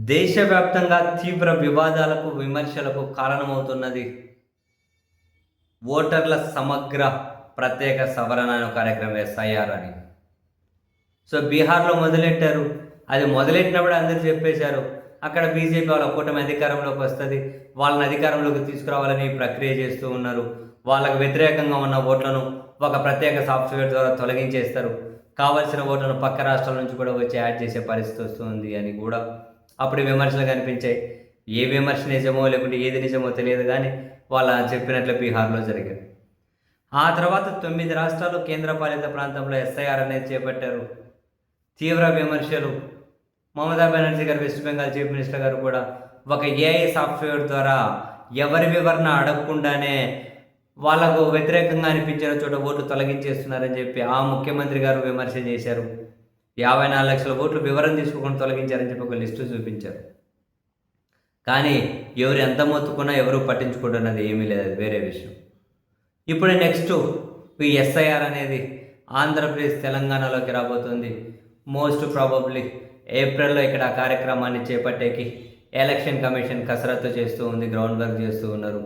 దేశవ్యాప్తంగా తీవ్ర వివాదాలకు, విమర్శలకు కారణమవుతున్నది ఓటర్ల సమగ్ర ప్రత్యేక సవరణ అనే కార్యక్రమం ఎస్ఐఆర్ అని. బీహార్‌లో మొదలెట్టారు. అది మొదలెట్టినప్పుడే అందరూ చెప్పేశారు. అక్కడ బీజేపీ వాళ్ళ కూటమి అధికారంలోకి వస్తది. వాళ్ళని అధికారంలోకి తీసుకురావాలని ప్రక్రియ చేస్తూ ఉన్నారు. వాళ్ళకు వ్యతిరేకంగా ఉన్న ఓట్లను ఒక ప్రత్యేక సాఫ్ట్‌వేర్ ద్వారా తొలగించేస్తారు. కావాల్సిన ఓట్లను పక్క రాష్ట్రాల నుంచి కూడా వచ్చి యాడ్ చేసే పరిస్థితి వస్తుంది అని కూడా అప్పుడు విమర్శలు కనిపించాయి. ఏ విమర్శ నిజమో లేకుంటే ఏది నిజమో తెలియదు గానీ, వాళ్ళ చెప్పినట్లు బీహార్‌లో జరిగాయి. ఆ తర్వాత 9 రాష్ట్రాలు, కేంద్రపాలిత ప్రాంతంలో ఎస్ఐఆర్ అనేది చేపట్టారు. తీవ్ర విమర్శలు. మమతా బెనర్జీ గారు, వెస్ట్ బెంగాల్ చీఫ్ మినిస్టర్ గారు కూడా ఒక ఏఐ సాఫ్ట్‌వేర్ ద్వారా ఎవరి వివరణ అడగకుండానే వాళ్ళకు వ్యతిరేకంగా అనిపించిన చోట ఓట్లు తొలగించేస్తున్నారని చెప్పి ఆ ముఖ్యమంత్రి గారు విమర్శ చేశారు. 54 లక్షల ఓట్లు వివరణ తీసుకోకుండా తొలగించారని చెప్పి ఒక లిస్టు చూపించారు. కానీ ఎవరు ఎంత మొత్తుకున్నా ఎవరు పట్టించుకుంటున్నది ఏమీ లేదు, అది వేరే విషయం. ఇప్పుడు నెక్స్ట్ ఈ ఎస్ఐఆర్ అనేది ఆంధ్రప్రదేశ్, తెలంగాణలోకి రాబోతుంది. మోస్ట్ ప్రాబబ్లీ ఏప్రిల్లో ఇక్కడ ఆ కార్యక్రమాన్ని చేపట్టేకి ఎలక్షన్ కమిషన్ కసరత్తు చేస్తూ ఉంది, గ్రౌండ్ వర్క్ చేస్తూ ఉన్నారు.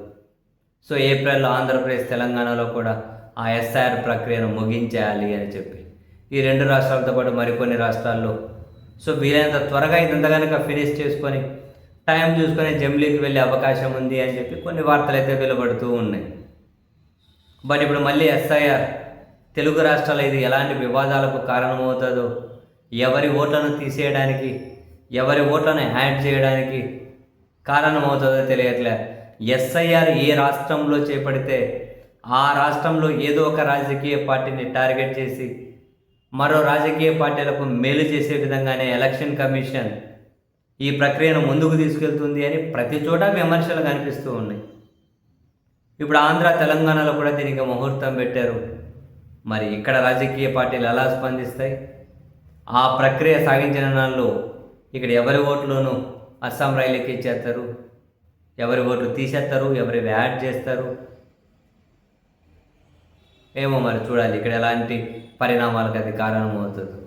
ఏప్రిల్లో ఆంధ్రప్రదేశ్, తెలంగాణలో కూడా ఆ ఎస్ఐఆర్ ప్రక్రియను ముగించేయాలి అని చెప్పి ఈ 2 రాష్ట్రాలతో పాటు మరికొన్ని రాష్ట్రాల్లో వీలైనంత త్వరగా ఇదంతా కనుక ఫినిష్ చేసుకొని టైం చూసుకొని జమిలీకి వెళ్ళే అవకాశం ఉంది అని చెప్పి కొన్ని వార్తలు అయితే వెలువడుతూ ఉన్నాయి. బట్ ఇప్పుడు మళ్ళీ ఎస్ఐఆర్ తెలుగు రాష్ట్రాలు ఇది ఎలాంటి వివాదాలకు కారణమవుతుందో, ఎవరి ఓట్లను తీసేయడానికి, ఎవరి ఓట్లను యాడ్ చేయడానికి కారణమవుతుందో తెలియట్లే. ఎస్ఐఆర్ ఏ రాష్ట్రంలో చేపడితే ఆ రాష్ట్రంలో ఏదో ఒక రాజకీయ పార్టీని టార్గెట్ చేసి మరో రాజకీయ పార్టీలకు మేలు చేసే విధంగానే ఎలక్షన్ కమిషన్ ఈ ప్రక్రియను ముందుకు తీసుకెళ్తుంది అని ప్రతి చోట విమర్శలు కనిపిస్తూ ఉన్నాయి. ఇప్పుడు ఆంధ్ర, తెలంగాణలో కూడా దీనికి ముహూర్తం పెట్టారు. మరి ఇక్కడ రాజకీయ పార్టీలు ఎలా స్పందిస్తాయి? ఆ ప్రక్రియ సాగించిన నాళ్ళు ఇక్కడ ఎవరి ఓట్లోనూ అస్సాం రైలుకి ఇచ్చేస్తారు, ఎవరి ఓట్లు తీసేస్తారు, ఎవరివి యాడ్ చేస్తారు ఏమో మరి చూడాలి ఇక్కడ ఎలాంటి పరిణామాలకు అది కారణమవుతుంది.